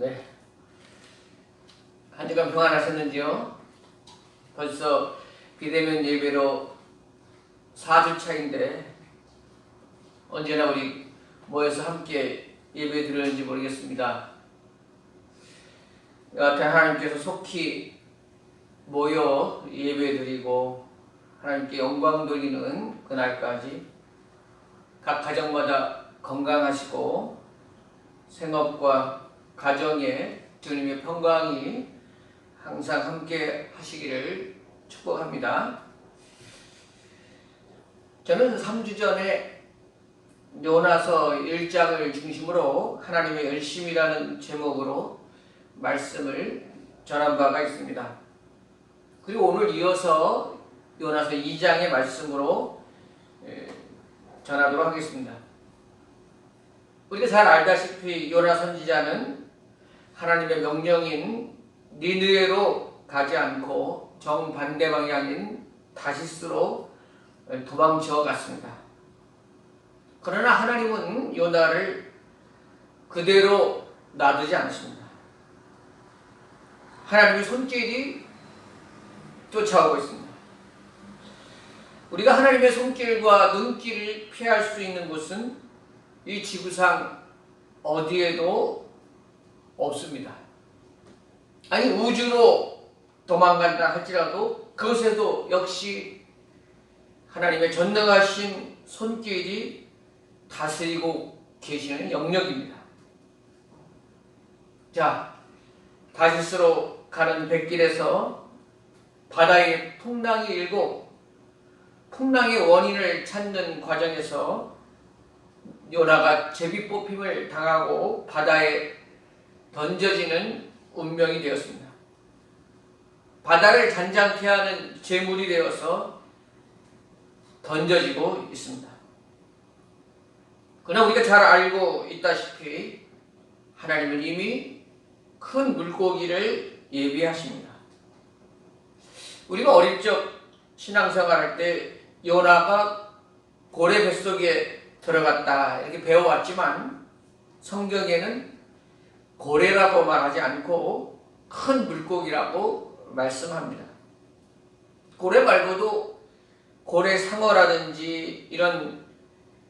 네. 한 주간 평안하셨는지요? 벌써 비대면 예배로 4주 차인데 언제나 우리 모여서 함께 예배 드리는지 모르겠습니다. 여하튼 하나님께서 속히 모여 예배 드리고 하나님께 영광 돌리는 그날까지 각 가정마다 건강하시고 생업과 가정에 주님의 평강이 항상 함께 하시기를 축복합니다. 저는 3주 전에 요나서 1장을 중심으로 하나님의 열심이라는 제목으로 말씀을 전한 바가 있습니다. 그리고 오늘 이어서 요나서 2장의 말씀으로 전하도록 하겠습니다. 우리가 잘 알다시피 요나 선지자는 하나님의 명령인 니느웨로 가지 않고 정반대 방향인 다시스로 도망쳐 갔습니다. 그러나 하나님은 요나를 그대로 놔두지 않습니다. 하나님의 손길이 쫓아오고 있습니다. 우리가 하나님의 손길과 눈길을 피할 수 있는 곳은 이 지구상 어디에도 없습니다. 아니 우주로 도망간다 할지라도 그것에도 역시 하나님의 전능하신 손길이 다스리고 계시는 영역입니다. 자, 다시스로 가는 뱃길에서 바다에 풍랑이 일고 풍랑의 원인을 찾는 과정에서 요나가 제비뽑힘을 당하고 바다에 던져지는 운명이 되었습니다. 바다를 잔잔케 하는 재물이 되어서 던져지고 있습니다. 그러나 우리가 잘 알고 있다시피 하나님은 이미 큰 물고기를 예비하십니다. 우리가 어릴 적 신앙생활할 때 요나가 고래 뱃속에 들어갔다 이렇게 배워왔지만 성경에는 고래라고 말하지 않고 큰 물고기라고 말씀합니다. 고래 말고도 고래상어라든지 이런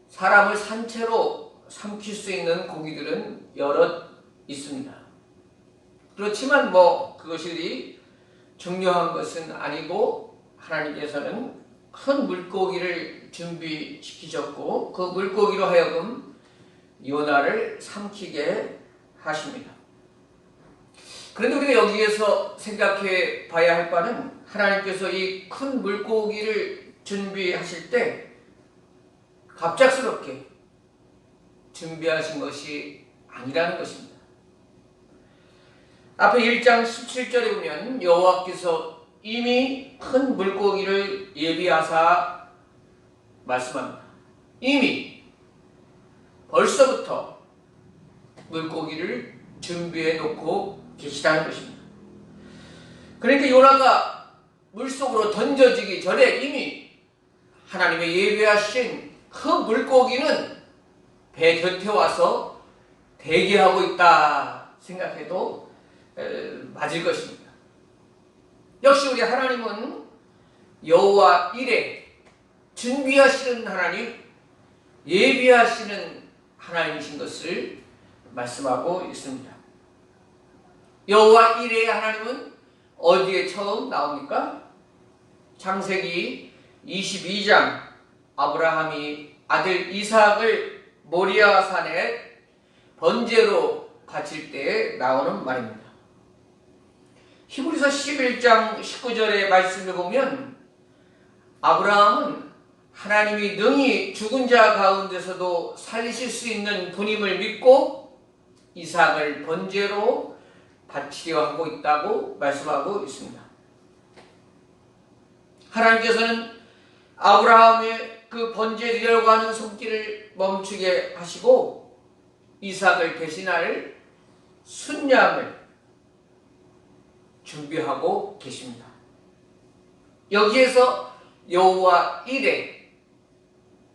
사람을 산채로 삼킬 수 있는 고기들은 여럿 있습니다. 그렇지만 그것이 중요한 것은 아니고 하나님께서는 큰 물고기를 준비시키셨고 그 물고기로 하여금 요나를 삼키게 하십니다. 그런데 우리가 여기에서 생각해 봐야 할 바는 하나님께서 이 큰 물고기를 준비하실 때 갑작스럽게 준비하신 것이 아니라는 것입니다. 앞에 1장 17절에 보면 여호와께서 이미 큰 물고기를 예비하사 말씀합니다. 이미 벌써부터 물고기를 준비해 놓고 계시다는 것입니다. 그러니까 요나가 물속으로 던져지기 전에 이미 하나님의 예비하신 그 물고기는 배 곁에 와서 대기하고 있다 생각해도 맞을 것입니다. 역시 우리 하나님은 여호와 이레 준비하시는 하나님, 예비하시는 하나님이신 것을 말씀하고 있습니다. 여호와 이레의 하나님은 어디에 처음 나옵니까? 창세기 22장 아브라함이 아들 이삭을 모리아 산에 번제로 바칠 때에 나오는 말입니다. 히브리서 11장 19절의 말씀을 보면 아브라함은 하나님이 능히 죽은 자 가운데서도 살리실 수 있는 분임을 믿고 이삭을 번제로 바치려 하고 있다고 말씀하고 있습니다. 하나님께서는 아브라함의 그 번제 드리려고 하는 손길을 멈추게 하시고 이삭을 대신할 순양을 준비하고 계십니다. 여기에서 여호와 이레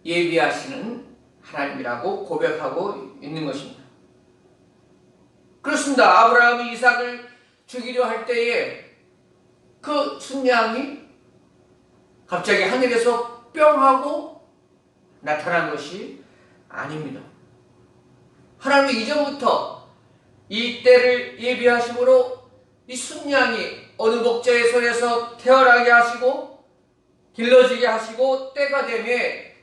예비하시는 하나님이라고 고백하고 있는 것입니다. 그렇습니다. 아브라함이 이삭을 죽이려 할 때에 그 순양이 갑자기 하늘에서 뿅 하고 나타난 것이 아닙니다. 하나님은 이전부터 이 때를 예비하심으로 이 순양이 어느 목자의 손에서 태어나게 하시고 길러지게 하시고 때가 되매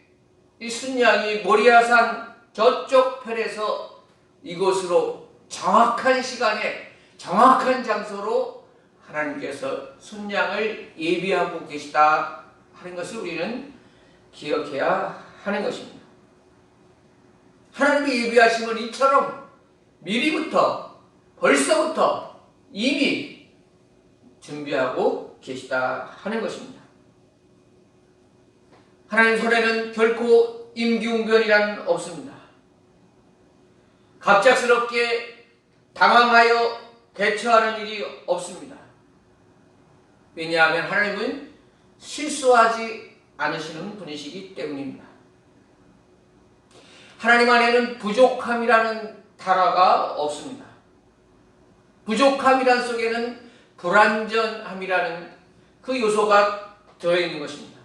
이 순양이 모리아산 저쪽 편에서 이곳으로 정확한 시간에 정확한 장소로 하나님께서 순양을 예비하고 계시다 하는 것을 우리는 기억해야 하는 것입니다. 하나님이 예비하심은 이처럼 미리부터 벌써부터 이미 준비하고 계시다 하는 것입니다. 하나님 손에는 결코 임기응변이란 없습니다. 갑작스럽게 당황하여 대처하는 일이 없습니다. 왜냐하면 하나님은 실수하지 않으시는 분이시기 때문입니다. 하나님 안에는 부족함이라는 단어가 없습니다. 부족함이란 속에는 불완전함이라는 그 요소가 들어있는 것입니다.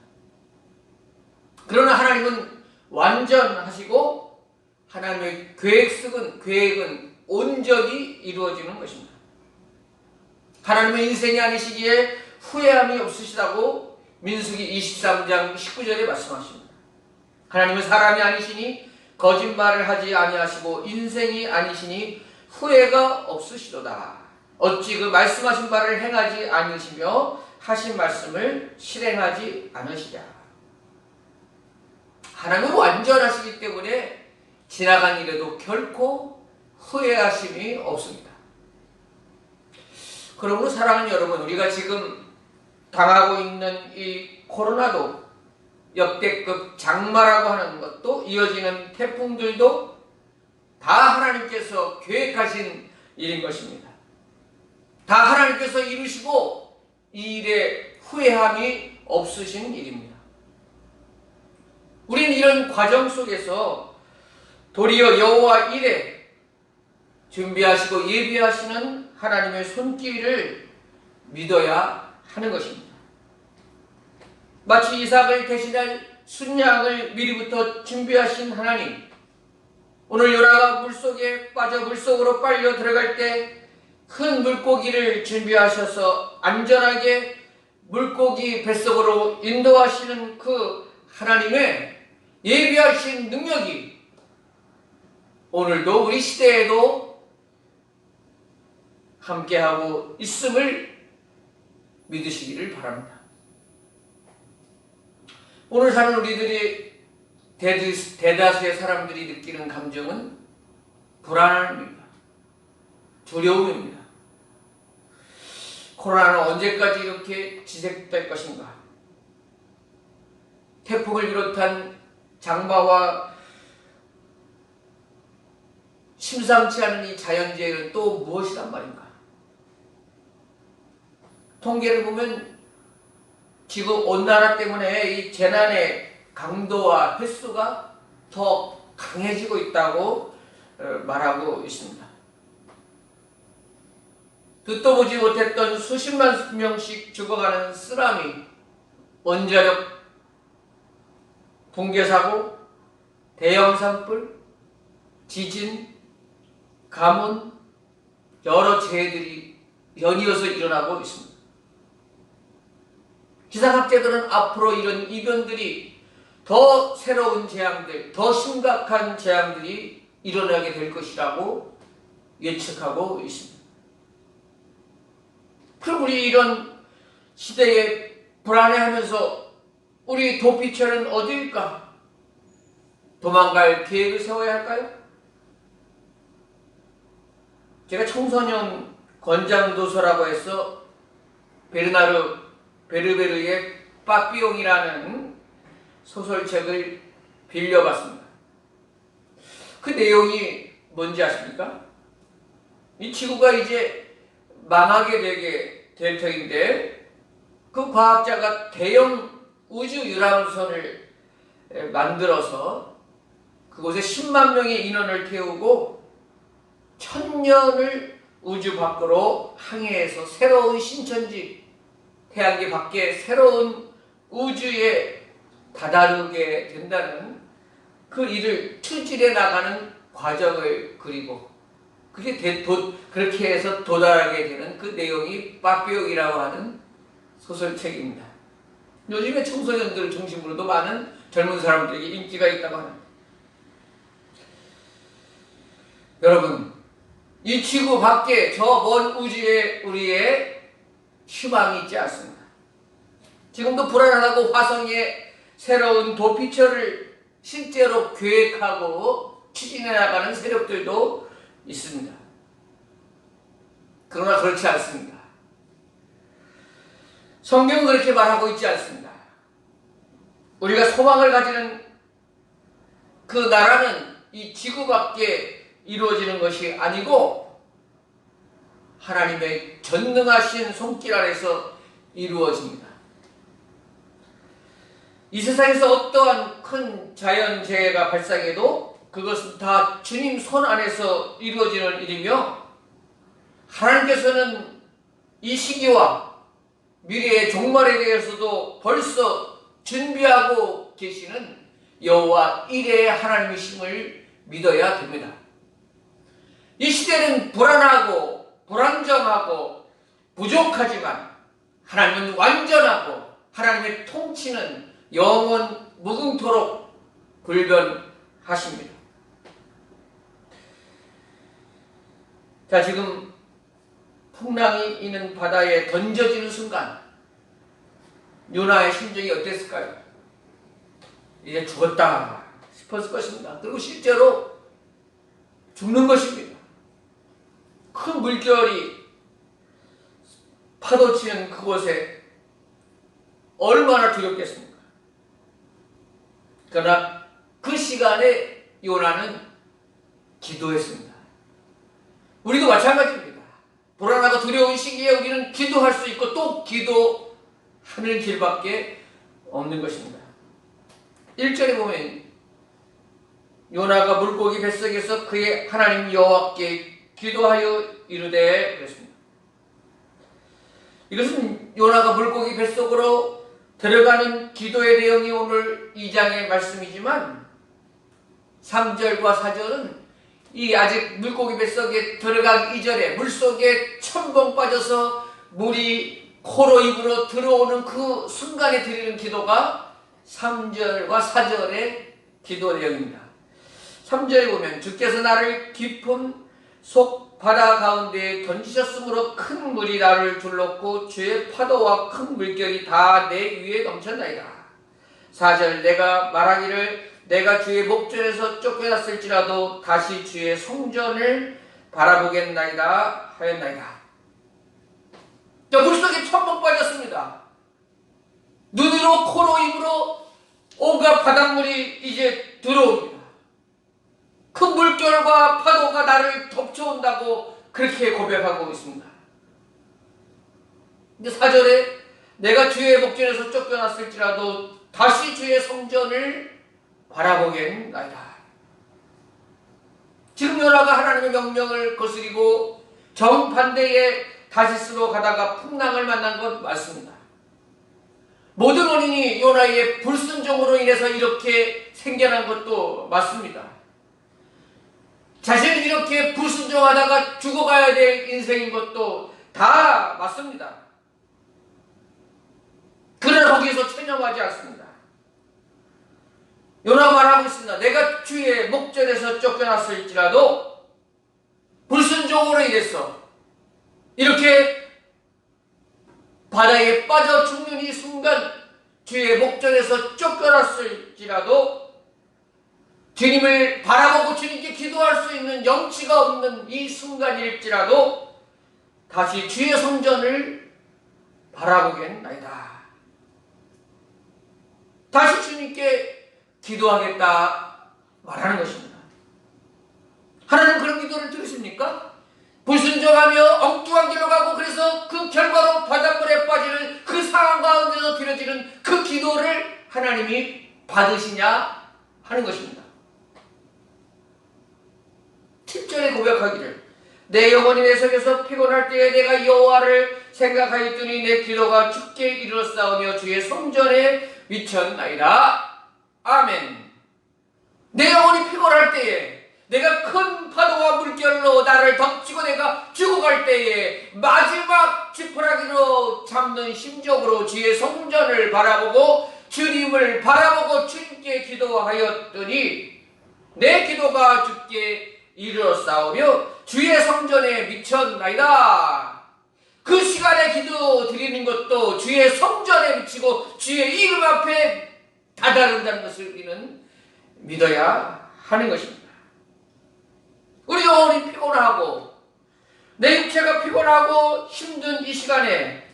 그러나 하나님은 완전하시고 하나님의 계획은 온전히 이루어지는 것입니다. 하나님은 인생이 아니시기에 후회함이 없으시다고 민수기 23장 19절에 말씀하십니다. 하나님은 사람이 아니시니 거짓말을 하지 아니하시고 인생이 아니시니 후회가 없으시도다. 어찌 그 말씀하신 바를 행하지 않으시며 하신 말씀을 실행하지 않으시랴. 하나님은 완전하시기 때문에 지나간 일에도 결코 후회하심이 없습니다. 그러므로 사랑하는 여러분, 우리가 지금 당하고 있는 이 코로나도 역대급 장마라고 하는 것도 이어지는 태풍들도 다 하나님께서 계획하신 일인 것입니다. 다 하나님께서 이루시고 이 일에 후회함이 없으신 일입니다. 우리는 이런 과정 속에서 도리어 여호와 일에 준비하시고 예비하시는 하나님의 손길을 믿어야 하는 것입니다. 마치 이삭을 대신할 순양을 미리부터 준비하신 하나님, 오늘 요나가 물속에 빠져 물속으로 빨려 들어갈 때 큰 물고기를 준비하셔서 안전하게 물고기 뱃속으로 인도하시는 그 하나님의 예비하신 능력이 오늘도 우리 시대에도 함께하고 있음을 믿으시기를 바랍니다. 오늘 사는 우리들이 대다수의 사람들이 느끼는 감정은 불안함입니다. 두려움입니다. 코로나는 언제까지 이렇게 지속될 것인가? 태풍을 비롯한 장마와 심상치 않은 이 자연재해는 또 무엇이란 말인가? 통계를 보면 지금 온난화 때문에 이 재난의 강도와 횟수가 더 강해지고 있다고 말하고 있습니다. 듣도 보지 못했던 수십만 명씩 죽어가는 쓰나미, 원자력 붕괴사고, 대형 산불, 지진, 가뭄, 여러 재해들이 연이어서 일어나고 있습니다. 기상학자들은 앞으로 이런 이변들이 더 새로운 재앙들, 더 심각한 재앙들이 일어나게 될 것이라고 예측하고 있습니다. 그럼 우리 이런 시대에 불안해하면서 우리 도피처는 어디일까? 도망갈 계획을 세워야 할까요? 제가 청소년 권장도서라고 해서 베르나르 베르베르의 빠삐용이라는 소설책을 빌려봤습니다. 그 내용이 뭔지 아십니까? 이 지구가 이제 망하게 되게 될 터인데 그 과학자가 대형 우주 유람선을 만들어서 그곳에 10만 명의 인원을 태우고 천년을 우주 밖으로 항해해서 새로운 신천지 태양계 밖에 새로운 우주에 다다르게 된다는 그 일을 추진해 나가는 과정을 그리고 그렇게 해서 도달하게 되는 그 내용이 빠삐용이라고 하는 소설책입니다. 요즘에 청소년들 중심으로도 많은 젊은 사람들에게 인기가 있다고 합니다. 여러분, 이 지구 밖에 저 먼 우주에 우리의 희망이 있지 않습니다. 지금도 불안하다고 화성에 새로운 도피처를 실제로 계획하고 추진해 나가는 세력들도 있습니다. 그러나 그렇지 않습니다. 성경은 그렇게 말하고 있지 않습니다. 우리가 소망을 가지는 그 나라는 이 지구 밖에 이루어지는 것이 아니고 하나님의 전능하신 손길 아래서 이루어집니다. 이 세상에서 어떠한 큰 자연재해가 발생해도 그것은 다 주님 손 안에서 이루어지는 일이며 하나님께서는 이 시기와 미래의 종말에 대해서도 벌써 준비하고 계시는 여호와 일의 하나님이심을 믿어야 됩니다. 이 시대는 불안하고 불안정하고 부족하지만 하나님은 완전하고 하나님의 통치는 영원 무궁토록 불변하십니다. 자, 지금 풍랑이 있는 바다에 던져지는 순간 요나의 심정이 어땠을까요? 이제 죽었다 싶었을 것입니다. 그리고 실제로 죽는 것입니다. 큰 물결이 파도치는 그곳에 얼마나 두렵겠습니까? 그러나 그 시간에 요나는 기도했습니다. 우리도 마찬가지입니다. 불안하고 두려운 시기에 우리는 기도할 수 있고 또 기도하는 길밖에 없는 것입니다. 1절에 보면 요나가 물고기 뱃속에서 그의 하나님 여호와께 기도하여 이르되 그랬습니다. 이것은 요나가 물고기 뱃속으로 들어가는 기도의 내용이 오늘 2장의 말씀이지만 3절과 4절은 이 아직 물고기 뱃속에 들어가기 이전에 물속에 첨벙 빠져서 물이 코로 입으로 들어오는 그 순간에 드리는 기도가 3절과 4절의 기도 내용입니다. 3절에 보면 주께서 나를 깊은 속 바다 가운데에 던지셨으므로 큰 물이 나를 둘렀고 주의 파도와 큰 물결이 다 내 위에 넘쳤나이다. 4절 내가 말하기를 내가 주의 목전에서 쫓겨났을지라도 다시 주의 성전을 바라보겠나이다 하였나이다. 자, 물속에 첨벙 빠졌습니다. 눈으로 코로 입으로 온갖 바닷물이 이제 들어옵니다. 큰 물결과 파도가 나를 덮쳐온다고 그렇게 고백하고 있습니다. 근데 4절에 내가 주의 목전에서 쫓겨났을지라도 다시 주의 성전을 바라보겠나이다. 지금 요나가 하나님의 명령을 거스리고 정반대의 다시스로 가다가 풍랑을 만난 건 맞습니다. 모든 원인이 요나의 불순종으로 인해서 이렇게 생겨난 것도 맞습니다. 자신이 이렇게 불순종하다가 죽어가야 될 인생인 것도 다 맞습니다. 그러나 거기에서 체념하지 않습니다. 요나가 말하고 있습니다. 내가 주의 목전에서 쫓겨났을지라도 불순종으로 인해서 이렇게 바다에 빠져 죽는 이 순간 주의 목전에서 쫓겨났을지라도 주님을 바라보고 주님께 기도할 수 있는 염치가 없는 이 순간일지라도 다시 주의 성전을 바라보겠나이다. 다시 주님께 기도하겠다 말하는 것입니다. 하나님 그런 기도를 들으십니까? 불순종하며 엉뚱한 길로 가고 그래서 그 결과로 바닷물에 빠지는 그 상황 가운데서 드려지는 그 기도를 하나님이 받으시냐 하는 것입니다. 7절에 고백하기를 내 영혼이 내 속에서 피곤할 때에 내가 여호와를 생각하였더니 내 기도가 주께 이르렀사오며 주의 성전에 미쳤나이다. 아멘. 내 영혼이 피곤할 때에, 내가 큰 파도와 물결로 나를 덮치고 내가 죽어갈 때에 마지막 지푸라기로 잡는 심정으로 주의 성전을 바라보고 주님을 바라보고 주님께 기도하였더니 내 기도가 주께 이르렀사오며 주의 성전에 미쳤나이다. 그 시간에 기도 드리는 것도 주의 성전에 미치고 주의 이름 앞에 다다른다는 것을 우리는 믿어야 하는 것입니다. 우리 영혼이 피곤하고 내 육체가 피곤하고 힘든 이 시간에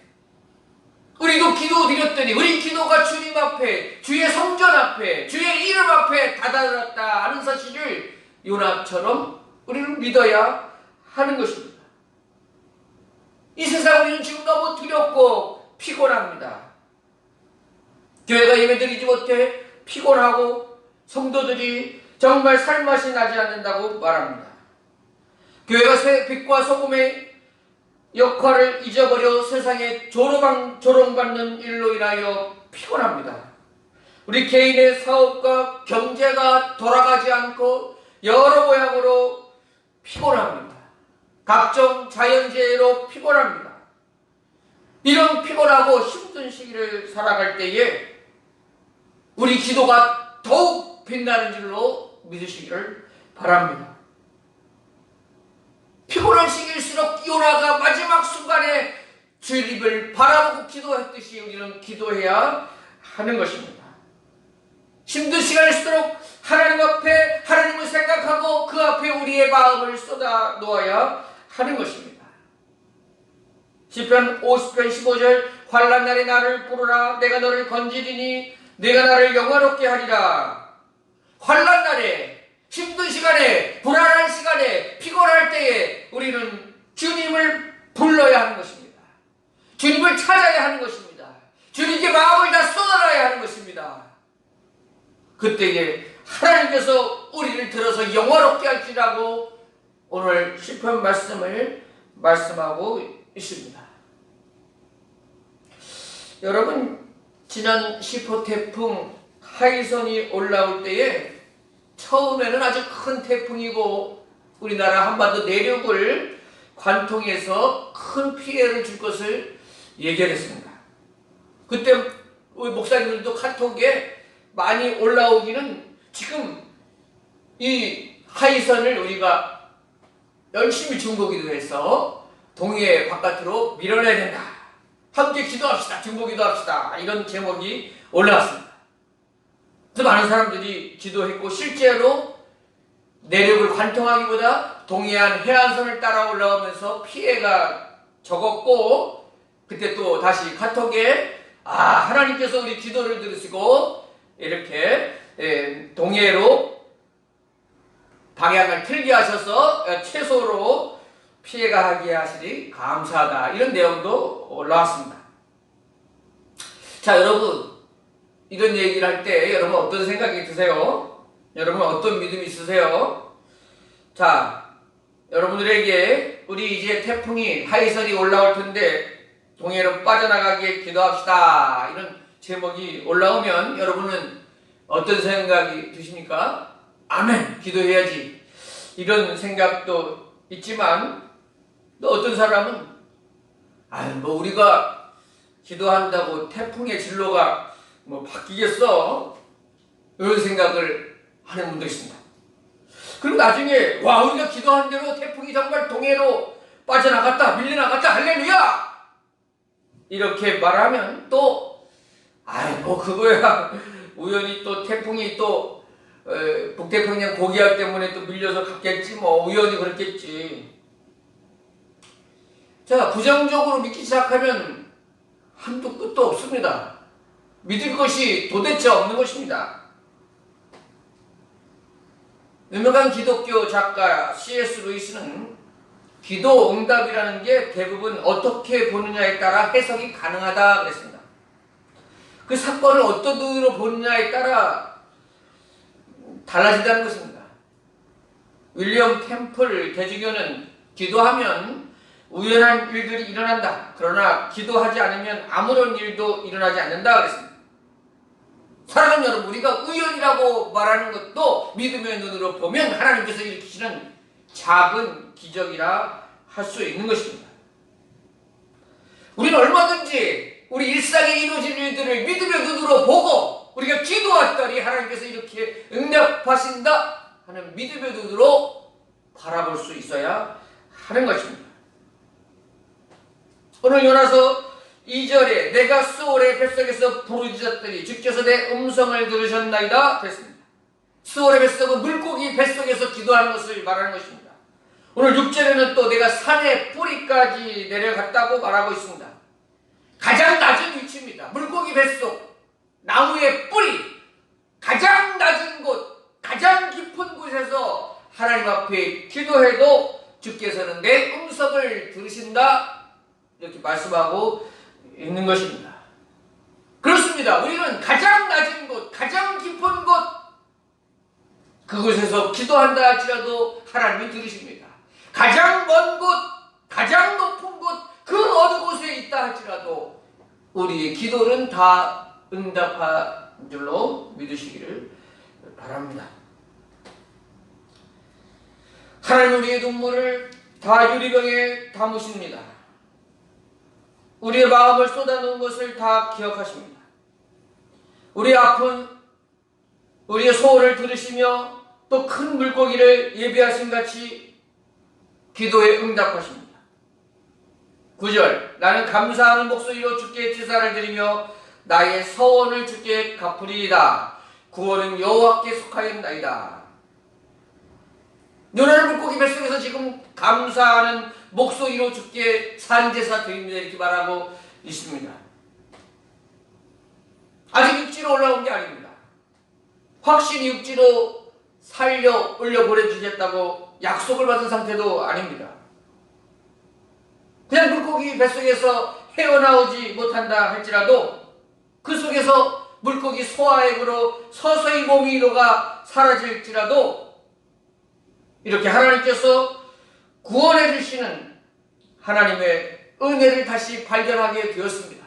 우리도 기도 드렸더니 우리 기도가 주님 앞에, 주의 성전 앞에, 주의 이름 앞에 다다랐다 하는 사실을 요나처럼 우리는 믿어야 하는 것입니다. 이 세상 우리는 지금 너무 두렵고 피곤합니다. 교회가 예배드리지 못해 피곤하고 성도들이 정말 살맛이 나지 않는다고 말합니다. 교회가 빛과 소금의 역할을 잊어버려 세상에 조롱받는 일로 인하여 피곤합니다. 우리 개인의 사업과 경제가 돌아가지 않고 여러 모양으로 피곤합니다. 각종 자연재해로 피곤합니다. 이런 피곤하고 힘든 시기를 살아갈 때에 우리 기도가 더욱 빛나는 줄로 믿으시기를 바랍니다. 피곤한 시기일수록 요나가 마지막 순간에 주님을 바라보고 기도했듯이 우리는 기도해야 하는 것입니다. 힘든 시간일수록 하나님 앞에 하나님을 생각하고 그 앞에 우리의 마음을 쏟아 놓아야 하는 것입니다. 시편 50편 15절 환난 날에 나를 부르라 내가 너를 건지리니 내가 나를 영화롭게 하리라. 환난 날에 힘든 시간에 불안한 시간에 피곤할 때에 우리는 주님을 불러야 하는 것입니다. 주님을 찾아야 하는 것입니다. 주님께 마음을 다 쏟아놔야 하는 것입니다. 그때에 하나님께서 우리를 들어서 영화롭게 할지라고 오늘 시편 말씀을 말씀하고 있습니다. 여러분, 지난 10호 태풍 하이선이 올라올 때에 처음에는 아주 큰 태풍이고 우리나라 한반도 내륙을 관통해서 큰 피해를 줄 것을 예견했습니다. 그때 우리 목사님들도 카톡에 많이 올라오기는 지금 이 하이선을 우리가 열심히 중보기도 해서 동해 바깥으로 밀어내야 된다. 함께 기도합시다. 중보기도 합시다. 이런 제목이 올라왔습니다. 그래서 많은 사람들이 기도했고 실제로 내륙을 관통하기보다 동해안 해안선을 따라 올라오면서 피해가 적었고 그때 또 다시 카톡에 하나님께서 우리 기도를 들으시고 이렇게 동해로 방향을 틀게 하셔서 최소로 피해가 하게 하시니 감사하다. 이런 내용도 올라왔습니다. 자, 여러분, 이런 얘기를 할 때 여러분 어떤 생각이 드세요? 여러분 어떤 믿음이 있으세요? 자, 여러분들에게 우리 이제 태풍이 하이선이 올라올 텐데 동해로 빠져나가게 기도합시다. 이런 제목이 올라오면 여러분은 어떤 생각이 드십니까? 아멘, 기도해야지. 이런 생각도 있지만 또 어떤 사람은 뭐 우리가 기도한다고 태풍의 진로가 바뀌겠어? 이런 생각을 하는 분도 있습니다. 그리고 나중에 우리가 기도한 대로 태풍이 정말 동해로 빠져나갔다, 밀려나갔다, 할렐루야! 이렇게 말하면 또 그거야 우연히 또 태풍이 또 북태평양 고기압 때문에 또 밀려서 갔겠지 우연히 그렇겠지. 자, 부정적으로 믿기 시작하면 한도 끝도 없습니다. 믿을 것이 도대체 없는 것입니다. 유명한 기독교 작가 C.S. 루이스는 기도 응답이라는 게 대부분 어떻게 보느냐에 따라 해석이 가능하다 그랬습니다. 그 사건을 어떤 눈으로 보느냐에 따라 달라진다는 것입니다. 윌리엄 캠플 대주교는 기도하면 우연한 일들이 일어난다. 그러나 기도하지 않으면 아무런 일도 일어나지 않는다 그랬습니다. 사랑하는 여러분, 우리가 우연이라고 말하는 것도 믿음의 눈으로 보면 하나님께서 일으키시는 작은 기적이라 할 수 있는 것입니다. 우리는 얼마든지 우리 일상에 이루어질 일들을 믿음의 눈으로 보고 우리가 기도했더니 하나님께서 이렇게 응답하신다 하는 믿음의 눈으로 바라볼 수 있어야 하는 것입니다. 오늘 요나서 2절에 내가 스올의 뱃속에서 부르짖었더니 주께서 내 음성을 들으셨나이다 그랬습니다. 스올의 뱃속은 물고기 뱃속에서 기도하는 것을 말하는 것입니다. 오늘 6절에는 또 내가 산의 뿌리까지 내려갔다고 말하고 있습니다. 가장 낮은 위치입니다. 물고기 뱃속, 나무의 뿌리, 가장 낮은 곳, 가장 깊은 곳에서 하나님 앞에 기도해도 주께서는 내 음성을 들으신다 이렇게 말씀하고 있는 것입니다. 그렇습니다. 우리는 가장 낮은 곳, 가장 깊은 곳 그곳에서 기도한다 할지라도 하나님이 들으십니다. 가장 먼 곳, 가장 높은 곳 그 어느 곳에 있다 할지라도 우리의 기도는 다 응답한 줄로 믿으시기를 바랍니다. 하나님 우리의 눈물을 다 유리병에 담으십니다. 우리의 마음을 쏟아놓은 것을 다 기억하십니다. 우리의 아픈, 우리의 소원을 들으시며 또 큰 물고기를 예비하신 같이 기도에 응답하십니다. 9절 나는 감사하는 목소리로 주께 제사를 드리며 나의 서원을 주께 갚으리이다. 구원은 여호와께 속하였나이다. 요나는 물고기 뱃속에서 지금 감사하는 목소리로 주께 산제사 드립니다 이렇게 말하고 있습니다. 아직 육지로 올라온 게 아닙니다. 확실히 육지로 살려 올려 보내주겠다고 약속을 받은 상태도 아닙니다. 그냥 물고기 뱃속에서 헤어나오지 못한다 할지라도 그 속에서 물고기 소화액으로 서서히 몸이 녹아 사라질지라도 이렇게 하나님께서 구원해 주시는 하나님의 은혜를 다시 발견하게 되었습니다.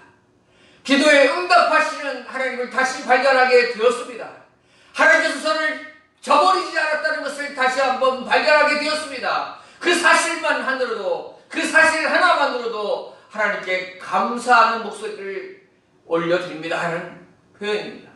기도에 응답하시는 하나님을 다시 발견하게 되었습니다. 하나님께서 저를 저버리지 않았다는 것을 다시 한번 발견하게 되었습니다. 그 사실만 하늘로도 그 사실 하나만으로도 하나님께 감사하는 목소리를 올려드립니다 하는 표현입니다.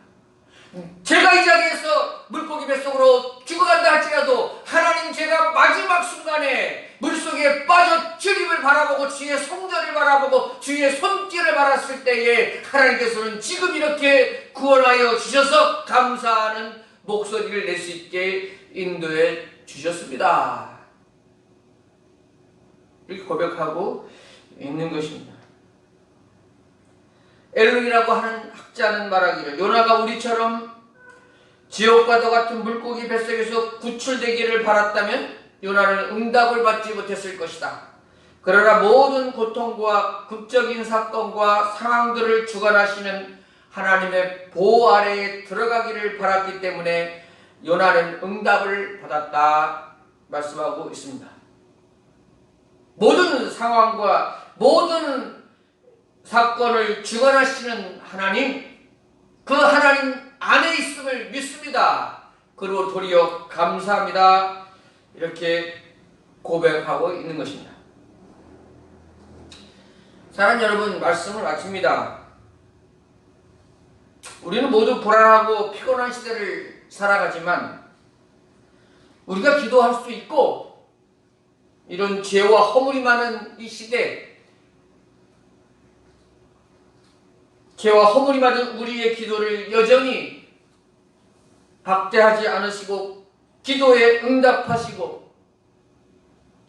제가 이 자리에서 물고기 뱃속으로 죽어간다 할지라도 하나님 제가 마지막 순간에 물속에 빠져 주님을 바라보고 주의 성전을 바라보고 주의 손길을 바랐을 때에 하나님께서는 지금 이렇게 구원하여 주셔서 감사하는 목소리를 낼 수 있게 인도해 주셨습니다. 이렇게 고백하고 있는 것입니다. 엘론이라고 하는 학자는 말하기를 요나가 우리처럼 지옥과도 같은 물고기 뱃속에서 구출되기를 바랐다면 요나는 응답을 받지 못했을 것이다. 그러나 모든 고통과 극적인 사건과 상황들을 주관하시는 하나님의 보호 아래에 들어가기를 바랐기 때문에 요나는 응답을 받았다 말씀하고 있습니다. 모든 상황과 모든 사건을 주관하시는 하나님, 그 하나님 안에 있음을 믿습니다. 그리고 도리어 감사합니다. 이렇게 고백하고 있는 것입니다. 사랑하는 여러분, 말씀을 마칩니다. 우리는 모두 불안하고 피곤한 시대를 살아가지만 우리가 기도할 수 있고 이런 죄와 허물이 많은 이 시대, 죄와 허물이 많은 우리의 기도를 여전히 박대하지 않으시고 기도에 응답하시고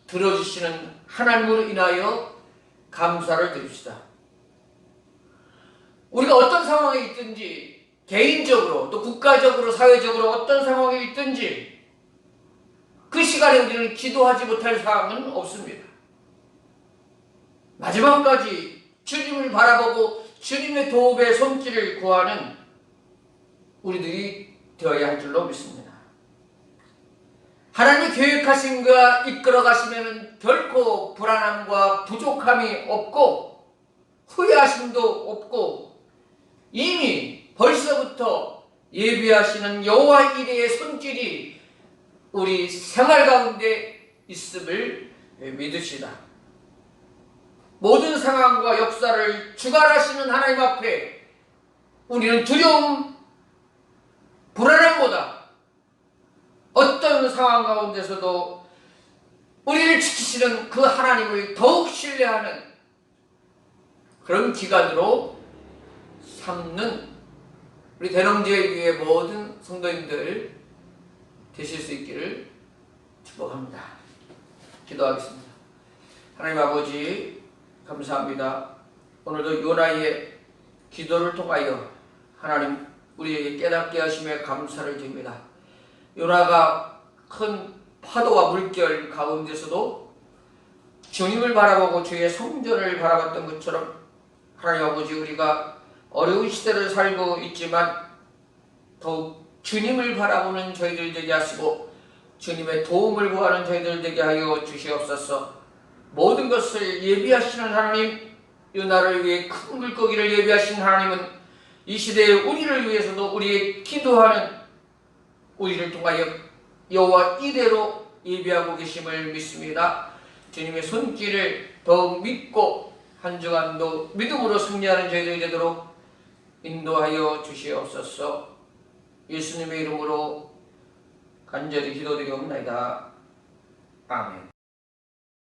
들어주시는 하나님으로 인하여 감사를 드립시다. 우리가 어떤 상황에 있든지 개인적으로 또 국가적으로 사회적으로 어떤 상황에 있든지 그 시간에 우리는 기도하지 못할 사항은 없습니다. 마지막까지 주님을 바라보고 주님의 도움의 손길을 구하는 우리들이 되어야 할 줄로 믿습니다. 하나님이 계획하신 가 이끌어 가시면 결코 불안함과 부족함이 없고 후회하심도 없고 이미 벌써부터 예비하시는 여호와 이레의 손길이 우리 생활 가운데 있음을 믿으시다. 모든 상황과 역사를 주관하시는 하나님 앞에 우리는 두려움, 불안함보다 어떤 상황 가운데서도 우리를 지키시는 그 하나님을 더욱 신뢰하는 그런 기간으로 삼는 우리 대농제교회 모든 성도님들 되실 수 있기를 축복합니다. 기도하겠습니다. 하나님 아버지 감사합니다. 오늘도 요나의 기도를 통하여 하나님 우리에게 깨닫게 하심에 감사를 드립니다. 요나가 큰 파도와 물결 가운데서도 주님을 바라보고 주의 성전을 바라봤던 것처럼 하나님 아버지 우리가 어려운 시대를 살고 있지만 더욱 주님을 바라보는 저희들 되게 하시고 주님의 도움을 구하는 저희들 되게 하여 주시옵소서. 모든 것을 예비하시는 하나님, 요나를 위해 큰 물고기를 예비하신 하나님은 이 시대에 우리를 위해서도 우리의 기도하는 우리를 통하여 여호와 이레로 예비하고 계심을 믿습니다. 주님의 손길을 더욱 믿고 한 주간도 믿음으로 승리하는 저희들이 되도록 인도하여 주시옵소서. 예수님의 이름으로 간절히 기도드리옵나이다. 아멘.